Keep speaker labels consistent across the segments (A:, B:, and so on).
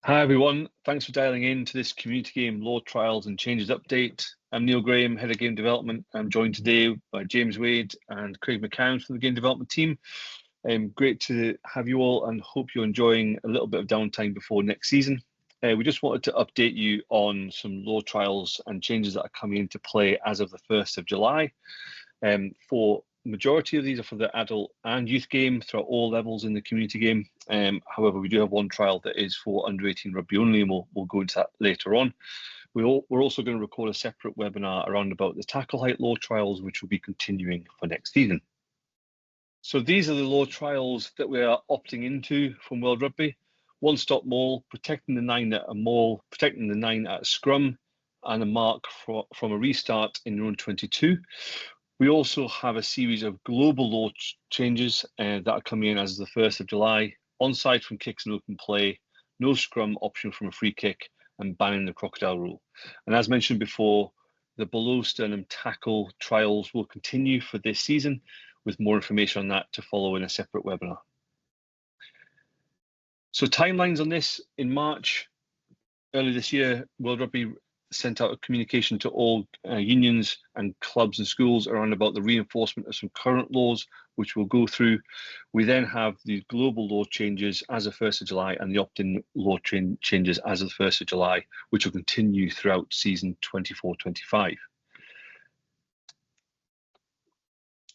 A: Hi everyone, thanks for dialing in to this community game law trials and changes update. I'm Neil Graham, head of game development. I'm joined today by James Wade and Craig McCann from the game development team. Great to have you all and hope you're enjoying a little bit of downtime before next season. We just wanted to update you on some law trials and changes that are coming into play as of the 1st of July. For the majority of these are for the adult and youth game throughout all levels in the community game. However, we do have one trial that is for under 18 rugby only, and we'll go into that later on. We're also going to record a separate webinar around about the tackle height law trials, which will be continuing for next season. So these are the law trials that we are opting into from World Rugby. One stop maul, protecting the 9 at a maul, protecting the 9 at a scrum, and a mark from a restart in round 22. We also have a series of global law changes that are coming in as of the 1st of July. Onside from kicks and open play, no scrum option from a free kick, and banning the crocodile rule. And as mentioned before, the below sternum tackle trials will continue for this season, with more information on that to follow in a separate webinar. So timelines on this: in March, early this year, World Rugby sent out a communication to all unions and clubs and schools around about the reinforcement of some current laws, which we'll go through. We then have the global law changes as of 1st of July and the opt-in law changes as of the 1st of July, which will continue throughout season 24-25.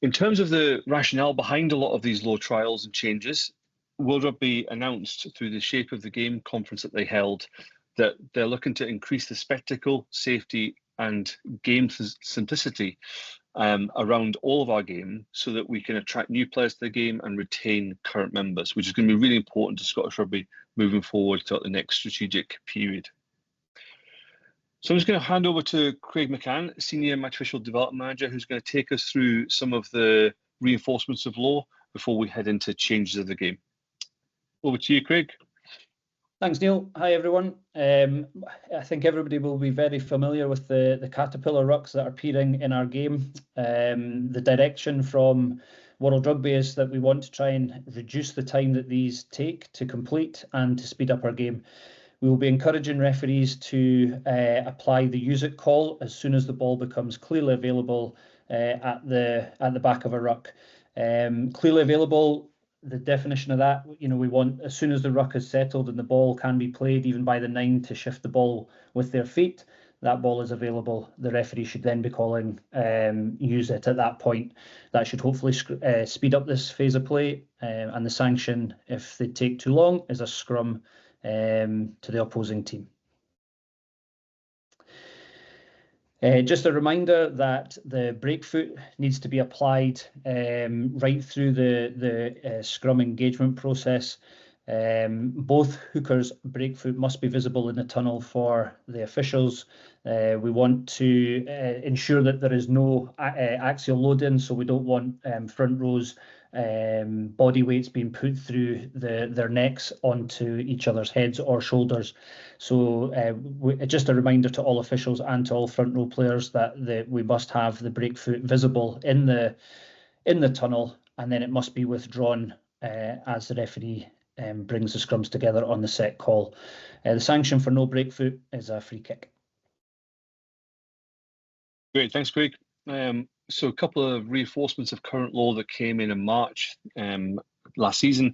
A: In terms of the rationale behind a lot of these law trials and changes, World Rugby announced through the Shape of the Game conference that they held that they're looking to increase the spectacle, safety, and game simplicity around all of our game so that we can attract new players to the game and retain current members, which is going to be really important to Scottish Rugby moving forward throughout the next strategic period. So I'm just going to hand over to Craig McCann, Senior Match Official Development Manager, who's going to take us through some of the reinforcements of law before we head into changes of the game. Over to you, Craig.
B: Thanks, Neil. Hi, everyone. I think everybody will be very familiar with the caterpillar rucks that are appearing in our game. The direction from World Rugby is that we want to try and reduce the time that these take to complete and to speed up our game. We will be encouraging referees to apply the use it call as soon as the ball becomes clearly available at the back of a ruck. Clearly available, the definition of that, we want as soon as the ruck is settled and the ball can be played even by the 9 to shift the ball with their feet, that ball is available. The referee should then be calling use it at that point. That should hopefully speed up this phase of play, and the sanction, if they take too long, is a scrum to the opposing team. Just a reminder that the breakfoot needs to be applied right through the scrum engagement process. Both hookers' breakfoot must be visible in the tunnel for the officials. We want to ensure that there is no axial load-in, so we don't want front rows body weights being put through their necks onto each other's heads or shoulders. So just a reminder to all officials and to all front row players that we must have the breakfoot visible in the tunnel, and then it must be withdrawn as the referee brings the scrums together on the set call. The sanction for no breakfoot is a free kick.
A: Great, thanks, Craig. So a couple of reinforcements of current law that came in March last season.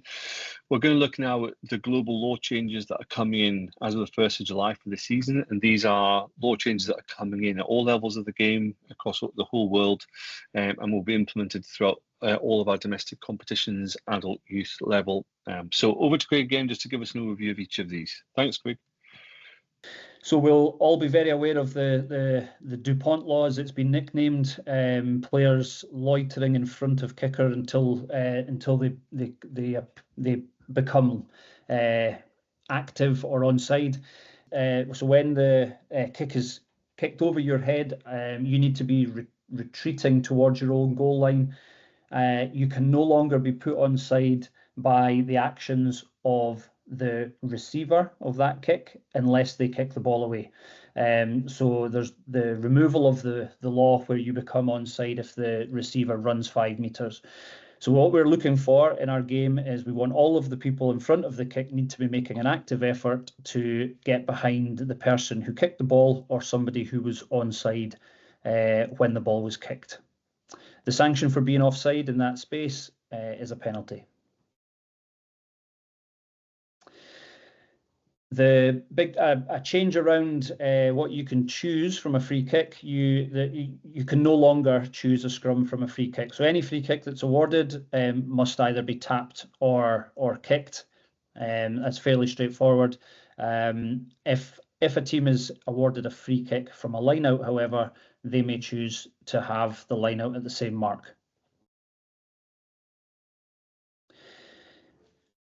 A: We're going to look now at the global law changes that are coming in as of the 1st of July for this season. And these are law changes that are coming in at all levels of the game across the whole world, and will be implemented throughout all of our domestic competitions, adult, youth level. So over to Craig again, just to give us an overview of each of these. Thanks, Craig.
B: So we'll all be very aware of the DuPont law, as it's been nicknamed. Players loitering in front of kicker until they become active or onside. So when the kick is kicked over your head, you need to be retreating towards your own goal line. You can no longer be put onside by the actions of the receiver of that kick unless they kick the ball away. So there's the removal of the law where you become onside if the receiver runs 5 meters. So what we're looking for in our game is we want all of the people in front of the kick need to be making an active effort to get behind the person who kicked the ball or somebody who was onside when the ball was kicked. The sanction for being offside in that space is a penalty. The big a change around what you can choose from a free kick. You can no longer choose a scrum from a free kick. So any free kick that's awarded must either be tapped or kicked. That's fairly straightforward. If a team is awarded a free kick from a line out, however, they may choose to have the line out at the same mark.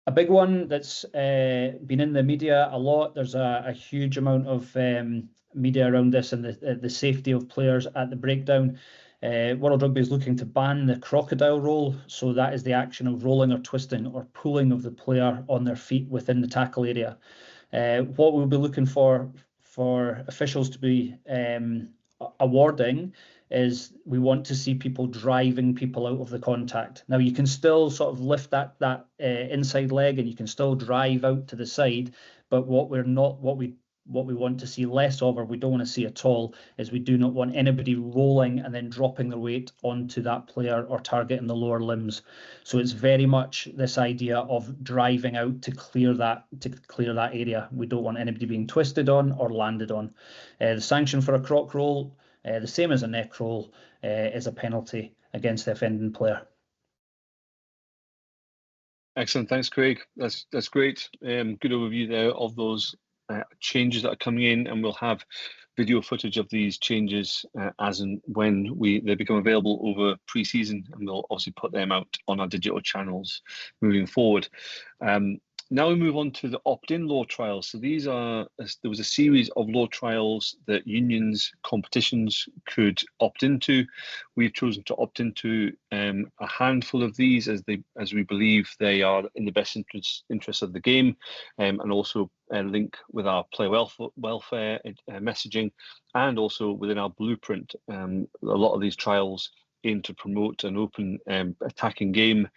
B: A big one that's been in the media a lot. There's a huge amount of media around this and the safety of players at the breakdown. World Rugby is looking to ban the crocodile roll. So that is the action of rolling or twisting or pulling of the player on their feet within the tackle area. What we'll be looking for officials to be awarding is we want to see people driving people out of the contact. Now you can still sort of lift that inside leg and you can still drive out to the side, but what we want to see less of, or we don't want to see at all, is we do not want anybody rolling and then dropping their weight onto that player or target in the lower limbs. So it's very much this idea of driving out to clear that area. We don't want anybody being twisted on or landed on. The sanction for a croc roll, the same as a neck roll, is a penalty against the offending player.
A: Excellent, thanks, Craig. That's great. Good overview there of those changes that are coming in, and we'll have video footage of these changes as and when they become available over pre-season, and we'll obviously put them out on our digital channels moving forward. Now we move on to the opt-in law trials. So there was a series of law trials that unions, competitions could opt into. We've chosen to opt into a handful of these as we believe they are in the best interest of the game, and also link with our player welfare messaging, and also within our blueprint. A lot of these trials aim to promote an open attacking game,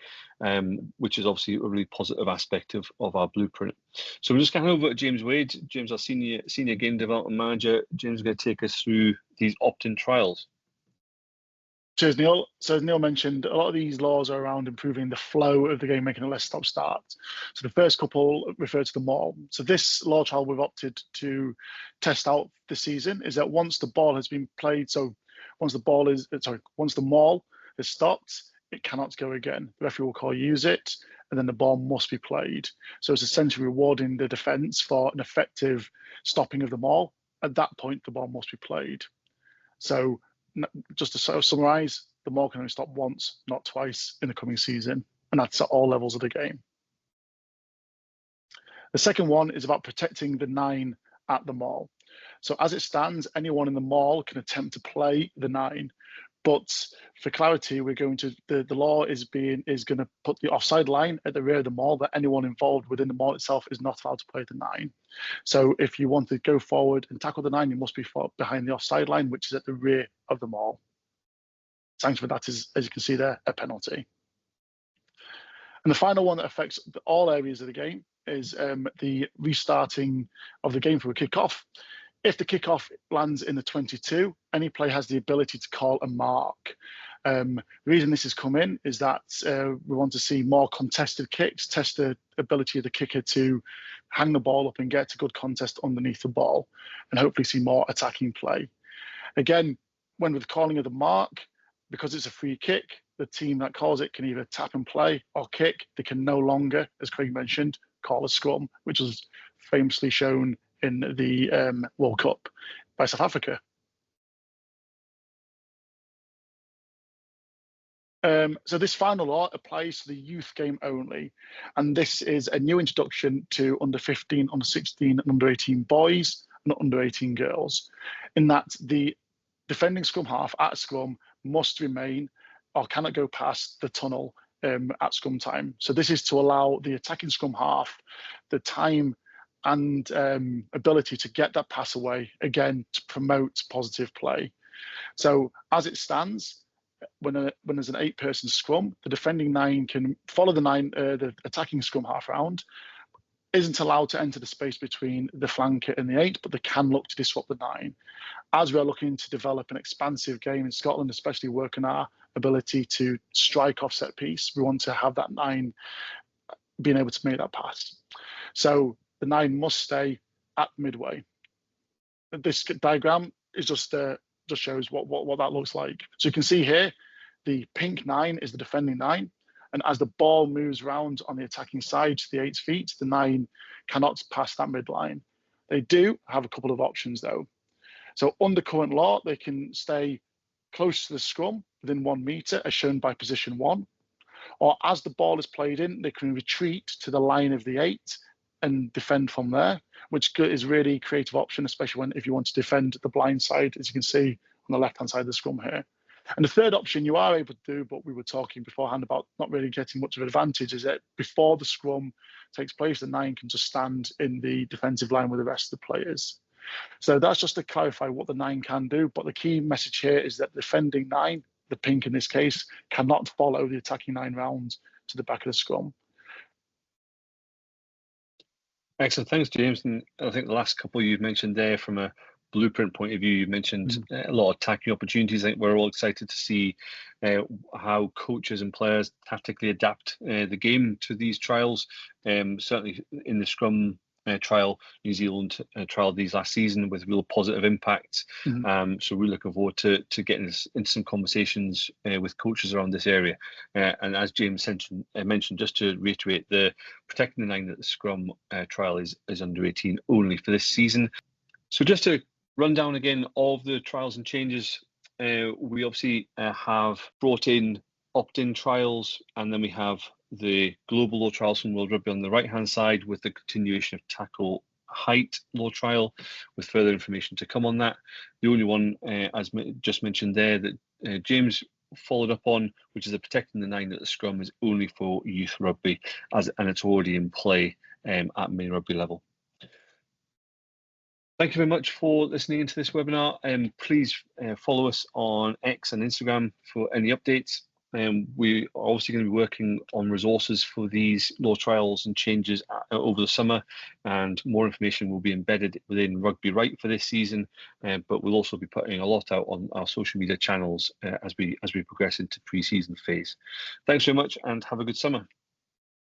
A: which is obviously a really positive aspect of our blueprint. So we'll just hand over to James Wade. James, our senior game development manager. James is going to take us through these opt-in trials.
C: Cheers, Neil. So as Neil mentioned, a lot of these laws are around improving the flow of the game, making a less stop-start. So the first couple refer to the maul. So this law trial we've opted to test out this season is that once the ball has been played, so once the maul has stopped, it cannot go again. The referee will call use it, and then the ball must be played. So it's essentially rewarding the defence for an effective stopping of the maul. At that point, the ball must be played. So just to sort of summarise, the maul can only stop once, not twice in the coming season, and that's at all levels of the game. The second one is about protecting the 9 at the maul. So as it stands, anyone in the maul can attempt to play the 9. But for clarity, we're going to the law is going to put the offside line at the rear of the maul, that anyone involved within the maul itself is not allowed to play the 9. So if you want to go forward and tackle the 9, you must be behind the offside line, which is at the rear of the maul. Sanction for that is, as you can see there, a penalty. And the final one that affects all areas of the game is the restarting of the game for a kickoff. If the kickoff lands in the 22, any player has the ability to call a mark. The reason this has come in is that we want to see more contested kicks, test the ability of the kicker to hang the ball up and get to good contest underneath the ball, and hopefully see more attacking play. Again, when with calling of the mark, because it's a free kick, the team that calls it can either tap and play or kick. They can no longer, as Craig mentioned, call a scrum, which was famously shown in the World Cup by South Africa. So this final law applies to the youth game only, and this is a new introduction to under 15, under 16, and under 18 boys and under 18 girls, in that the defending scrum half at scrum must remain or cannot go past the tunnel at scrum time. So this is to allow the attacking scrum half the time and ability to get that pass away, again, to promote positive play. So as it stands, when there's an 8-person scrum, the defending 9 can follow the attacking scrum half round, isn't allowed to enter the space between the flanker and the 8, but they can look to disrupt the 9. As we're looking to develop an expansive game in Scotland, especially working our ability to strike off set piece, we want to have that 9 being able to make that pass. So the 9 must stay at midway. This diagram is just shows what that looks like. So you can see here, the pink 9 is the defending 9. And as the ball moves around on the attacking side to the 8's feet, the 9 cannot pass that midline. They do have a couple of options though. So under current law, they can stay close to the scrum within 1 metre as shown by position 1. Or as the ball is played in, they can retreat to the line of the 8 and defend from there, which is really a creative option, especially if you want to defend the blind side, as you can see on the left-hand side of the scrum here. And the third option you are able to do, but we were talking beforehand about not really getting much of an advantage, is that before the scrum takes place, the 9 can just stand in the defensive line with the rest of the players. So that's just to clarify what the 9 can do. But the key message here is that the defending 9, the pink in this case, cannot follow the attacking 9 rounds to the back of the scrum.
A: Excellent. Thanks, James. And I think the last couple you've mentioned there from a blueprint point of view, you mentioned a lot of attacking opportunities. I think we're all excited to see how coaches and players tactically adapt the game to these trials. Certainly in the scrum trial, New Zealand trialled these last season with real positive impact. So we're looking forward to getting into some conversations with coaches around this area. And as James mentioned, just to reiterate, the protecting the 9 at the scrum trial is under 18 only for this season. So just to run down again of the trials and changes, we obviously have brought in opt-in trials, and then we have the global law trials from World Rugby on the right-hand side with the continuation of tackle height law trial with further information to come on that. The only one, as just mentioned there, that James followed up on, which is the protecting the 9 at the scrum, is only for youth rugby, and it's already in play at main rugby level. Thank you very much for listening into this webinar. Please follow us on X and Instagram for any updates. We are obviously going to be working on resources for these law trials and changes over the summer, and more information will be embedded within Rugby Right for this season, but we'll also be putting a lot out on our social media channels as we progress into pre-season phase. Thanks very much and have a good summer.